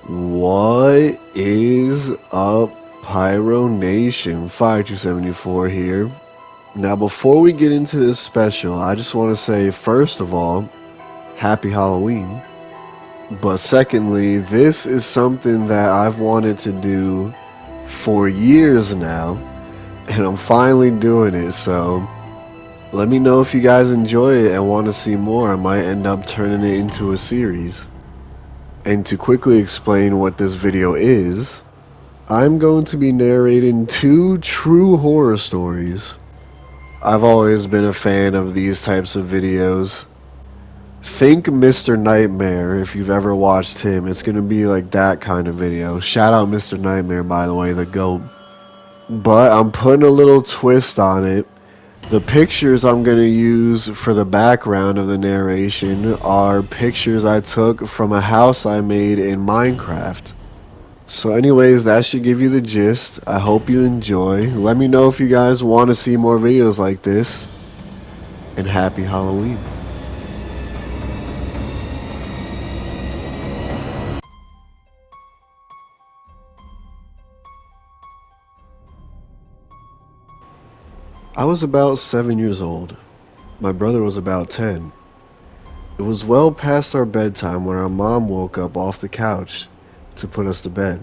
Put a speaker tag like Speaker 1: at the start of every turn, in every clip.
Speaker 1: What is up, Pyro Nation? Fire274 here. Now, before we get into this special, I just want to say, first of all, happy Halloween. But secondly, this is something that I've wanted to do for years now, and I'm finally doing it. So let me know if you guys enjoy it and want to see more. I might end up turning it into a series. And to quickly explain what this video is, I'm going to be narrating two true horror stories. I've always been a fan of these types of videos. Think Mr. Nightmare if you've ever watched him. It's going to be like that kind of video. Shout out Mr. Nightmare, by the way, the GOAT. But I'm putting a little twist on it. The pictures I'm going to use for the background of the narration are pictures I took from a house I made in Minecraft. So anyways, that should give you the gist. I hope you enjoy. Let me know if you guys want to see more videos like this. And happy Halloween. I was about 7 years old. My brother was about 10. It was well past our bedtime when our mom woke up off the couch to put us to bed.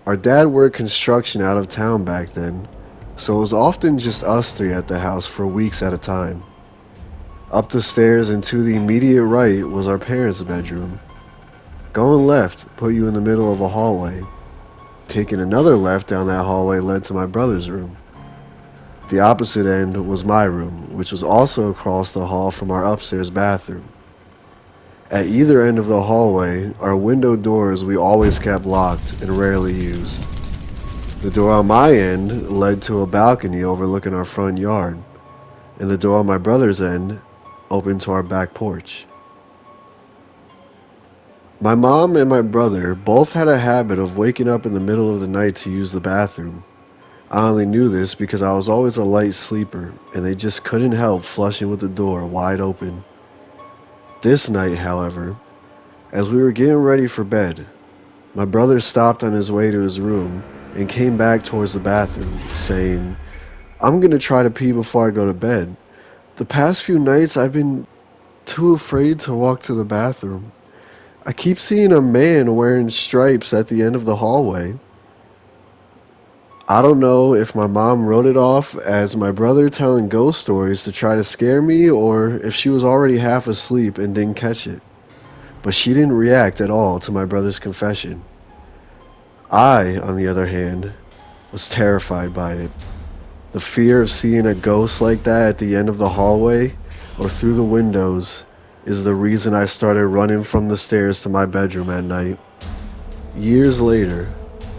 Speaker 1: Our dad worked construction out of town back then, so it was often just us three at the house for weeks at a time. Up the stairs and to the immediate right was our parents' bedroom. Going left put you in the middle of a hallway. Taking another left down that hallway led to my brother's room. The opposite end was my room, which was also across the hall from our upstairs bathroom. At either end of the hallway are window doors we always kept locked and rarely used. The door on my end led to a balcony overlooking our front yard, and the door on my brother's end opened to our back porch. My mom and my brother both had a habit of waking up in the middle of the night to use the bathroom. I only knew this because I was always a light sleeper, and they just couldn't help flushing with the door wide open. This night, however, as we were getting ready for bed, my brother stopped on his way to his room and came back towards the bathroom, saying, "I'm gonna try to pee before I go to bed. The past few nights I've been too afraid to walk to the bathroom. I keep seeing a man wearing stripes at the end of the hallway." I don't know if my mom wrote it off as my brother telling ghost stories to try to scare me or if she was already half asleep and didn't catch it. But she didn't react at all to my brother's confession. I, on the other hand, was terrified by it. The fear of seeing a ghost like that at the end of the hallway or through the windows is the reason I started running from the stairs to my bedroom at night. Years later,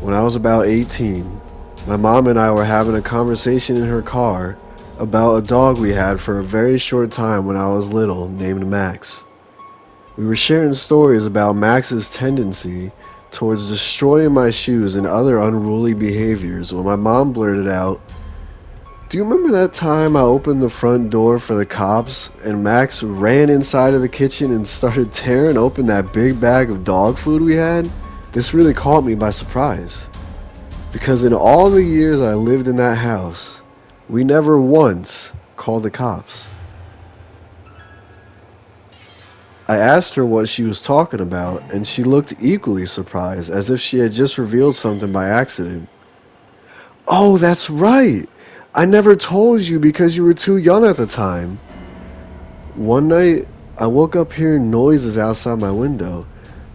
Speaker 1: when I was about 18, my mom and I were having a conversation in her car about a dog we had for a very short time when I was little named Max. We were sharing stories about Max's tendency towards destroying my shoes and other unruly behaviors when my mom blurted out, "Do you remember that time I opened the front door for the cops and Max ran inside of the kitchen and started tearing open that big bag of dog food we had?" This really caught me by surprise. Because in all the years I lived in that house, we never once called the cops. I asked her what she was talking about, and she looked equally surprised, as if she had just revealed something by accident. "Oh, that's right! I never told you because you were too young at the time." One night, I woke up hearing noises outside my window,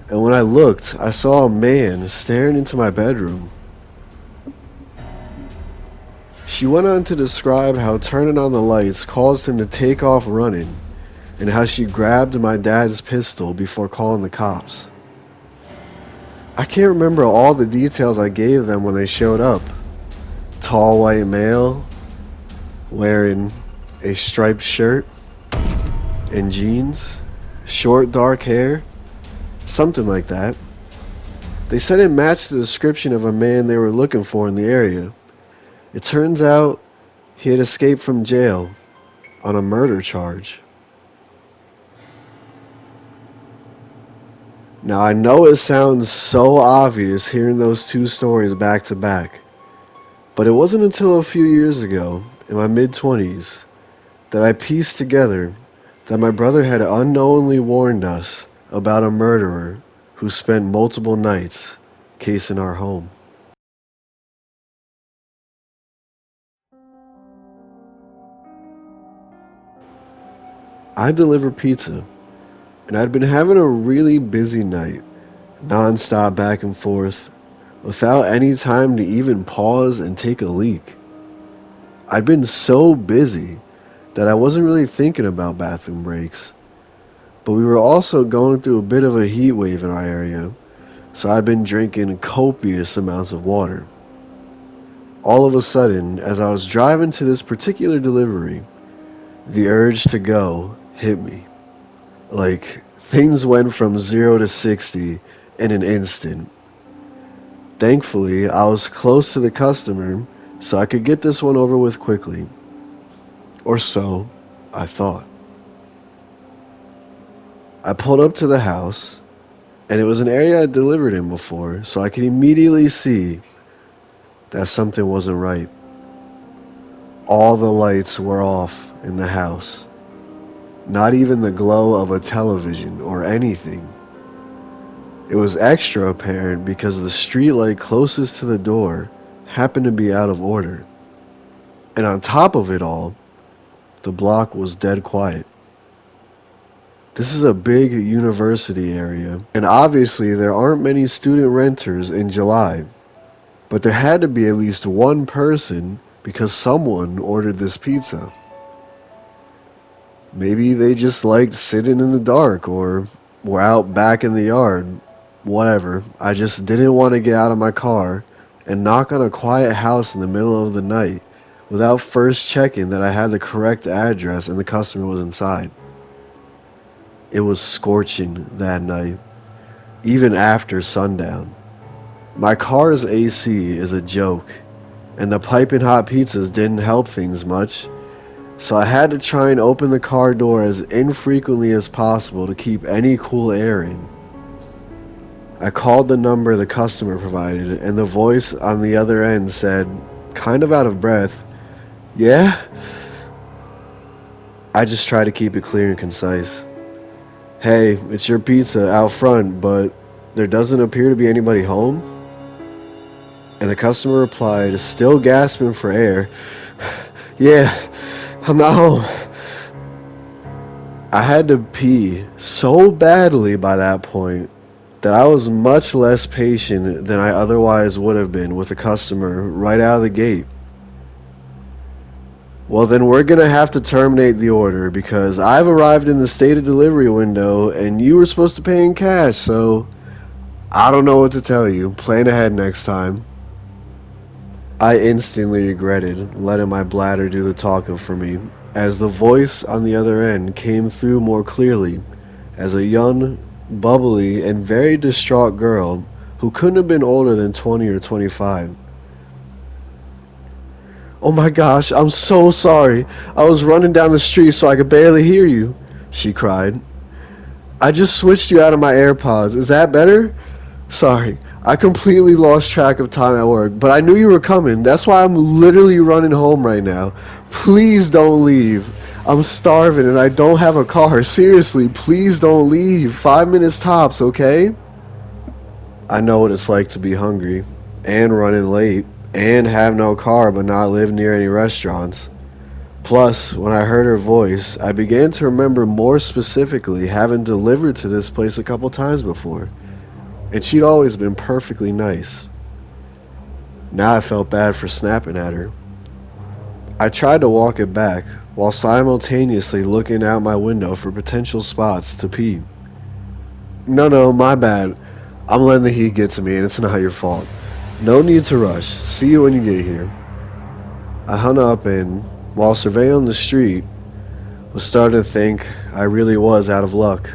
Speaker 1: and when I looked, I saw a man staring into my bedroom. She went on to describe how turning on the lights caused him to take off running, and how she grabbed my dad's pistol before calling the cops. I can't remember all the details I gave them when they showed up. Tall white male, wearing a striped shirt and jeans, short dark hair, something like that. They said it matched the description of a man they were looking for in the area. It turns out he had escaped from jail on a murder charge. Now, I know it sounds so obvious hearing those two stories back to back, but it wasn't until a few years ago, in my mid 20s, that I pieced together that my brother had unknowingly warned us about a murderer who spent multiple nights casing our home. I delivered pizza, and I'd been having a really busy night, non-stop back and forth, without any time to even pause and take a leak. I'd been so busy that I wasn't really thinking about bathroom breaks, but we were also going through a bit of a heat wave in our area, so I'd been drinking copious amounts of water. All of a sudden, as I was driving to this particular delivery, the urge to go hit me. Like, things went from 0 to 60 in an instant. Thankfully, I was close to the customer, so I could get this one over with quickly. Or so I thought. I pulled up to the house, and it was an area I'd delivered in before, so I could immediately see that something wasn't right. All the lights were off in the house. Not even the glow of a television or anything. It was extra apparent because the street light closest to the door happened to be out of order. And on top of it all, the block was dead quiet. This is a big university area, and obviously there aren't many student renters in July. But there had to be at least one person because someone ordered this pizza. Maybe they just liked sitting in the dark or were out back in the yard. Whatever. I just didn't want to get out of my car and knock on a quiet house in the middle of the night without first checking that I had the correct address and the customer was inside. It was scorching that night, even after sundown. My car's AC is a joke, and the piping hot pizzas didn't help things much, so I had to try and open the car door as infrequently as possible to keep any cool air in. I called the number the customer provided, and the voice on the other end said, kind of out of breath, "Yeah?" I just try to keep it clear and concise. "Hey, it's your pizza out front, but there doesn't appear to be anybody home?" And the customer replied, still gasping for air, "Yeah, I'm not home." I had to pee so badly by that point that I was much less patient than I otherwise would have been with a customer right out of the gate. "Well, then we're gonna have to terminate the order because I've arrived in the stated delivery window and you were supposed to pay in cash, so I don't know what to tell you. Plan ahead next time." I instantly regretted letting my bladder do the talking for me, as the voice on the other end came through more clearly as a young, bubbly, and very distraught girl who couldn't have been older than 20 or 25. "Oh my gosh, I'm so sorry. I was running down the street so I could barely hear you," she cried. "I just switched you out of my AirPods. Is that better? Sorry, I completely lost track of time at work, but I knew you were coming. That's why I'm literally running home right now. Please don't leave. I'm starving and I don't have a car. Seriously, please don't leave. 5 minutes tops, okay?" I know what it's like to be hungry and running late and have no car but not live near any restaurants. Plus, when I heard her voice, I began to remember more specifically having delivered to this place a couple times before, and she'd always been perfectly nice. Now I felt bad for snapping at her. I tried to walk it back while simultaneously looking out my window for potential spots to pee. No, my bad. I'm letting the heat get to me and it's not your fault. No need to rush. See you when you get here." I hung up and, while surveying the street, was starting to think I really was out of luck.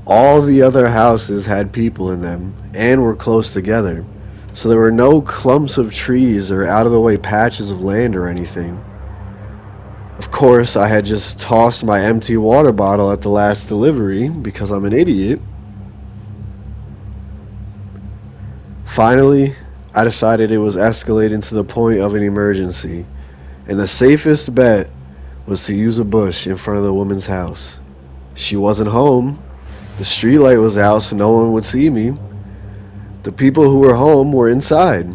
Speaker 1: All the other houses had people in them and were close together, so there were no clumps of trees or out-of-the-way patches of land or anything. Of course, I had just tossed my empty water bottle at the last delivery because I'm an idiot. Finally, I decided it was escalating to the point of an emergency, and the safest bet was to use a bush in front of the woman's house. She wasn't home. The streetlight was out so no one would see me. The people who were home were inside.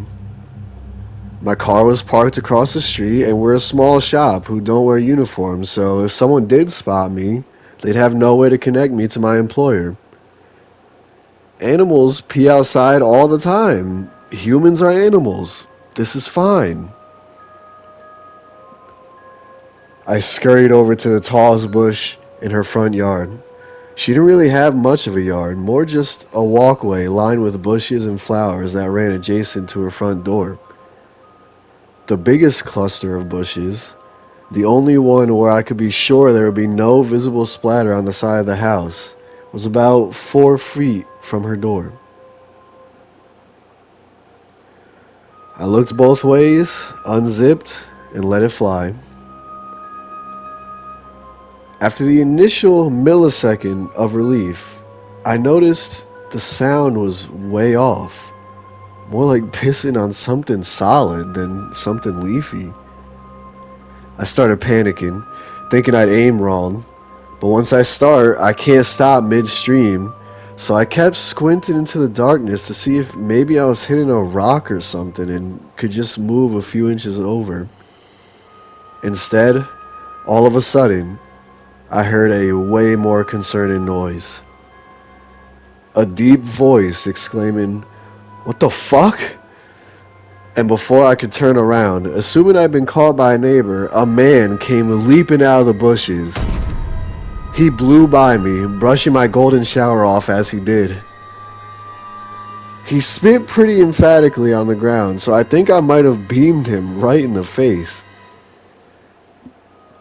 Speaker 1: My car was parked across the street, and we're a small shop who don't wear uniforms, so if someone did spot me, they'd have no way to connect me to my employer. Animals pee outside all the time. Humans are animals. This is fine. I scurried over to the tallest bush in her front yard. She didn't really have much of a yard, more just a walkway lined with bushes and flowers that ran adjacent to her front door. The biggest cluster of bushes, the only one where I could be sure there would be no visible splatter on the side of the house, was about 4 feet from her door. I looked both ways, unzipped, and let it fly. After the initial millisecond of relief, I noticed the sound was way off. More like pissing on something solid than something leafy. I started panicking, thinking I'd aim wrong. But once I start, I can't stop midstream. So I kept squinting into the darkness to see if maybe I was hitting a rock or something and could just move a few inches over. Instead, all of a sudden, I heard a way more concerning noise. A deep voice exclaiming, "What the fuck?" And before I could turn around, assuming I'd been caught by a neighbor, a man came leaping out of the bushes. He blew by me, brushing my golden shower off as he did. He spit pretty emphatically on the ground, so I think I might have beamed him right in the face.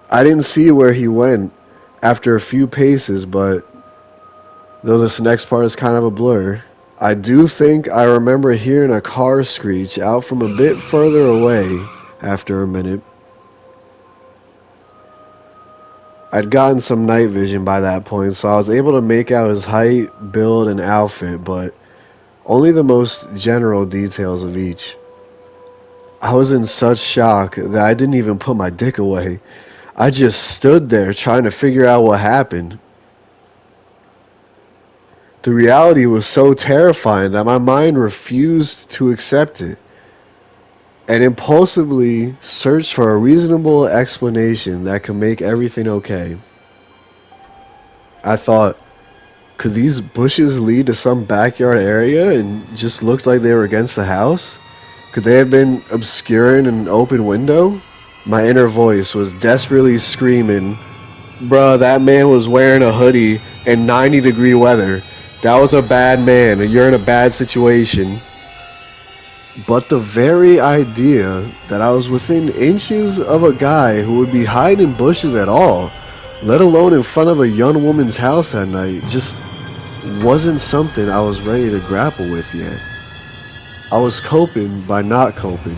Speaker 1: I didn't see where he went after a few paces, but though this next part is kind of a blur, I do think I remember hearing a car screech out from a bit further away after a minute. I'd gotten some night vision by that point, so I was able to make out his height, build, and outfit, but only the most general details of each. I was in such shock that I didn't even put my dick away. I just stood there trying to figure out what happened. The reality was so terrifying that my mind refused to accept it and impulsively searched for a reasonable explanation that could make everything okay. I thought, could these bushes lead to some backyard area and just looked like they were against the house? Could they have been obscuring an open window? My inner voice was desperately screaming, "Bruh, that man was wearing a hoodie in 90-degree weather. That was a bad man, and you're in a bad situation." But the very idea that I was within inches of a guy who would be hiding in bushes at all, let alone in front of a young woman's house at night, just wasn't something I was ready to grapple with yet. I was coping by not coping.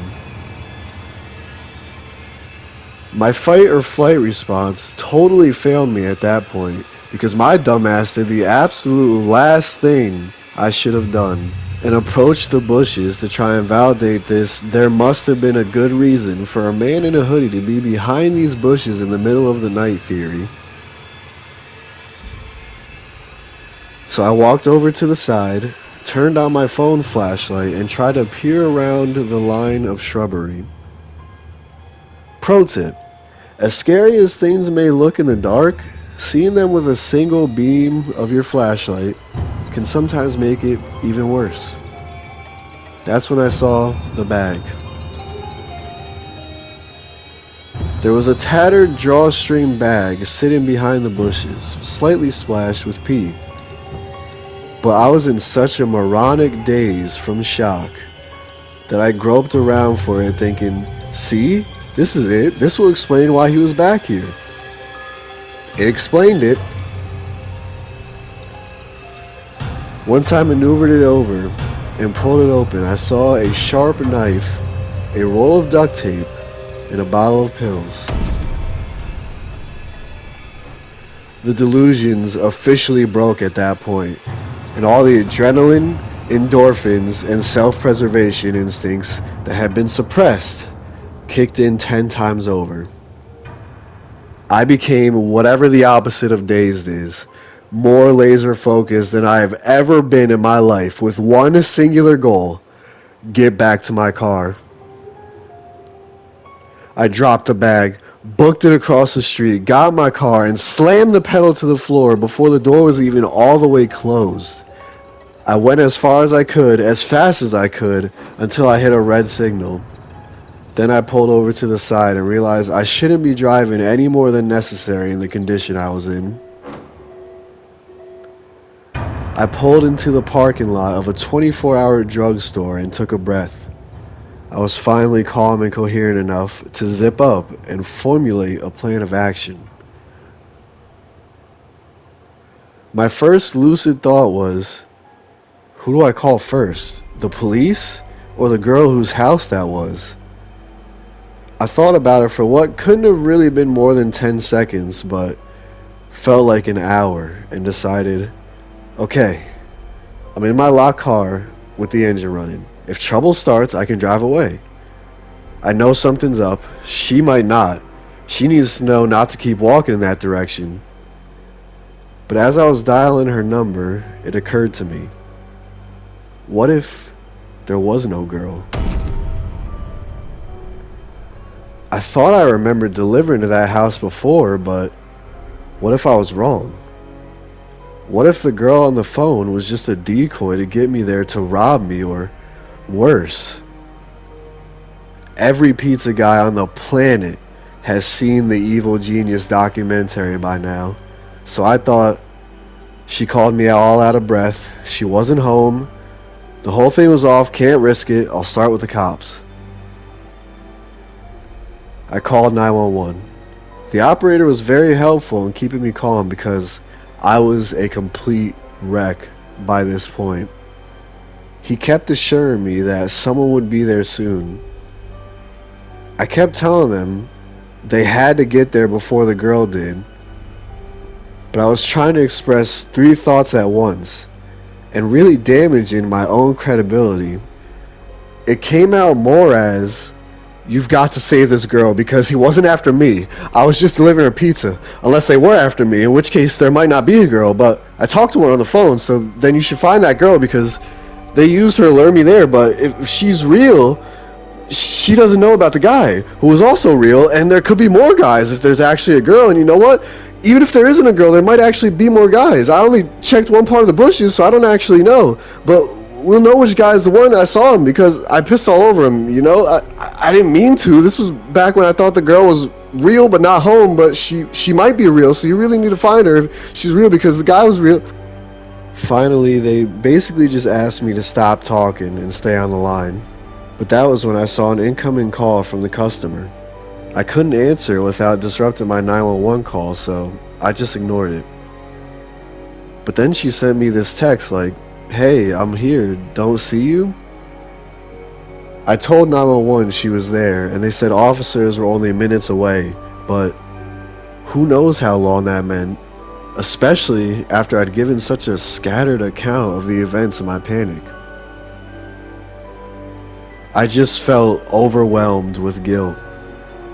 Speaker 1: My fight or flight response totally failed me at that point because my dumbass did the absolute last thing I should have done and approached the bushes to try and validate this "there must have been a good reason for a man in a hoodie to be behind these bushes in the middle of the night" theory. So I walked over to the side, turned on my phone flashlight, and tried to peer around the line of shrubbery. Pro tip: as scary as things may look in the dark, seeing them with a single beam of your flashlight can sometimes make it even worse. That's when I saw the bag. There was a tattered drawstring bag sitting behind the bushes, slightly splashed with pee. But I was in such a moronic daze from shock that I groped around for it thinking, "See? This is it. This will explain why he was back here." It explained it. Once I maneuvered it over and pulled it open, I saw a sharp knife, a roll of duct tape, and a bottle of pills. The delusions officially broke at that point, and all the adrenaline Endorphins and self-preservation instincts that had been suppressed kicked in 10 times over. I became whatever the opposite of dazed is, more laser focused than I have ever been in my life, with one singular goal: get back to my car. I dropped the bag, booked it across the street, got in my car, and slammed the pedal to the floor before the door was even all the way closed. I went as far as I could, as fast as I could, until I hit a red signal. Then I pulled over to the side and realized I shouldn't be driving any more than necessary in the condition I was in. I pulled into the parking lot of a 24-hour drugstore and took a breath. I was finally calm and coherent enough to zip up and formulate a plan of action. My first lucid thought was, who do I call first? The police or the girl whose house that was? I thought about it for what couldn't have really been more than 10 seconds, but felt like an hour, and decided, okay, I'm in my locked car with the engine running. If trouble starts, I can drive away. I know something's up. She might not. She needs to know not to keep walking in that direction. But as I was dialing her number, it occurred to me, what if there was no girl? I thought I remembered delivering to that house before, but what if I was wrong? What if the girl on the phone was just a decoy to get me there to rob me, or worse? Every pizza guy on the planet has seen the Evil Genius documentary by now, so I thought, she called me all out of breath, she wasn't home, the whole thing was off, can't risk it, I'll start with the cops. I called 911. The operator was very helpful in keeping me calm because I was a complete wreck by this point. He kept assuring me that someone would be there soon. I kept telling them they had to get there before the girl did, but I was trying to express 3 thoughts at once and really damaging my own credibility. It came out more as, you've got to save this girl because he wasn't after me. I was just delivering a pizza. Unless they were after me, in which case there might not be a girl, but I talked to one on the phone, so then you should find that girl because they used her to lure me there, but if she's real, she doesn't know about the guy who was also real, and there could be more guys if there's actually a girl, and you know what? Even if there isn't a girl, there might actually be more guys. I only checked one part of the bushes, so I don't actually know, but we'll know which guy's the one. I saw him because I pissed all over him, you know? I didn't mean to. This was back when I thought the girl was real but not home, but she might be real, so you really need to find her if she's real because the guy was real. Finally, they basically just asked me to stop talking and stay on the line. But that was when I saw an incoming call from the customer. I couldn't answer without disrupting my 911 call, so I just ignored it. But then she sent me this text like, hey, I'm here, don't see you? I told 911 she was there, and they said officers were only minutes away, but who knows how long that meant, especially after I'd given such a scattered account of the events in my panic. I just felt overwhelmed with guilt,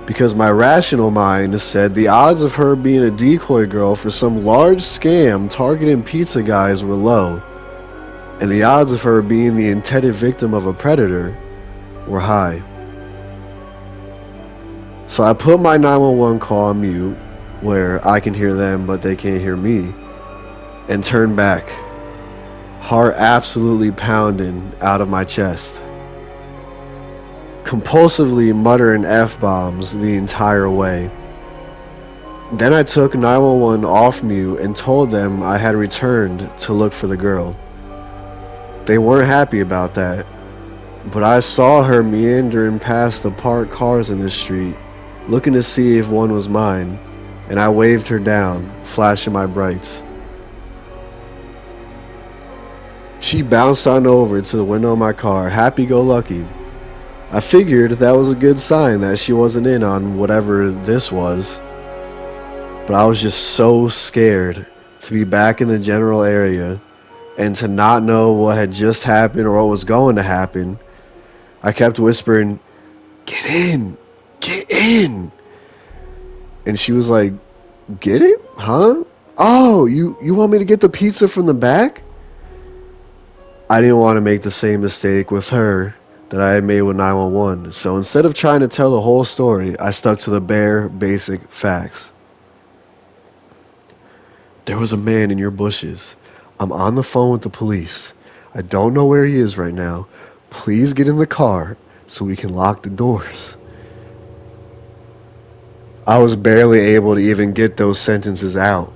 Speaker 1: because my rational mind said the odds of her being a decoy girl for some large scam targeting pizza guys were low, and the odds of her being the intended victim of a predator were high. So I put my 911 call on mute, where I can hear them but they can't hear me, and turned back, heart absolutely pounding out of my chest, compulsively muttering F-bombs the entire way. Then I took 911 off mute and told them I had returned to look for the girl. They weren't happy about that, but I saw her meandering past the parked cars in the street, looking to see if one was mine, and I waved her down, flashing my brights. She bounced on over to the window of my car, happy-go-lucky. I figured that was a good sign that she wasn't in on whatever this was, but I was just so scared to be back in the general area and to not know what had just happened or what was going to happen, I kept whispering, "Get in! Get in!" And she was like, "Get it? Huh? Oh, you want me to get the pizza from the back?" I didn't want to make the same mistake with her that I had made with 911, so instead of trying to tell the whole story, I stuck to the bare, basic facts. "There was a man in your bushes. I'm on the phone with the police. I don't know where he is right now. Please get in the car so we can lock the doors." I was barely able to even get those sentences out,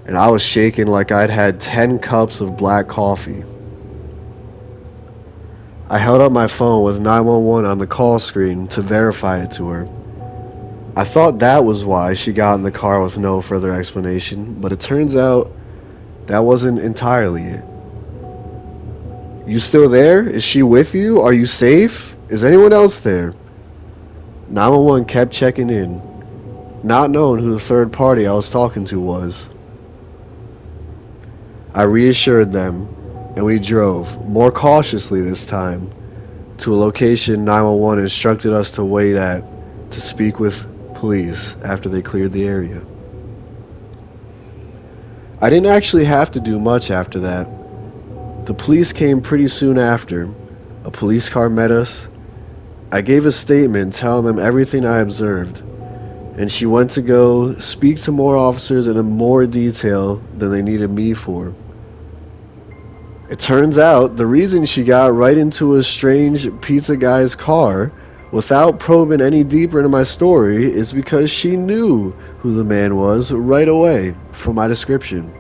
Speaker 1: and I was shaking like I'd had 10 cups of black coffee. I held up my phone with 911 on the call screen to verify it to her. I thought that was why she got in the car with no further explanation, but it turns out that wasn't entirely it. "You still there? Is she with you? Are you safe? Is anyone else there?" 911 kept checking in, not knowing who the third party I was talking to was. I reassured them, and we drove, more cautiously this time, to a location 911 instructed us to wait at to speak with police after they cleared the area. I didn't actually have to do much after that. The police came pretty soon after. A police car met us. I gave a statement telling them everything I observed, and she went to go speak to more officers in more detail than they needed me for. It turns out the reason she got right into a strange pizza guy's car without probing any deeper into my story is because she knew who the man was right away from my description.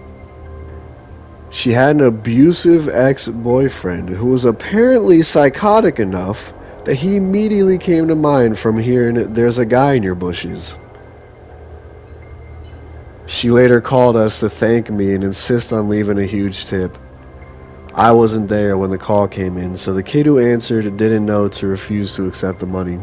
Speaker 1: She had an abusive ex-boyfriend who was apparently psychotic enough that he immediately came to mind from hearing "there's a guy in your bushes." She later called us to thank me and insist on leaving a huge tip. I wasn't there when the call came in, so the kid who answered didn't know to refuse to accept the money.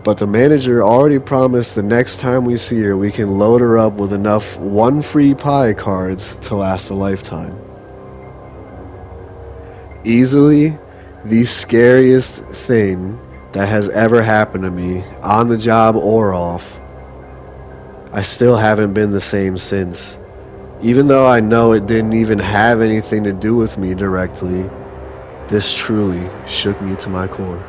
Speaker 1: But the manager already promised the next time we see her, we can load her up with enough one free pie cards to last a lifetime. Easily, the scariest thing that has ever happened to me, on the job or off. I still haven't been the same since. Even though I know it didn't even have anything to do with me directly, this truly shook me to my core.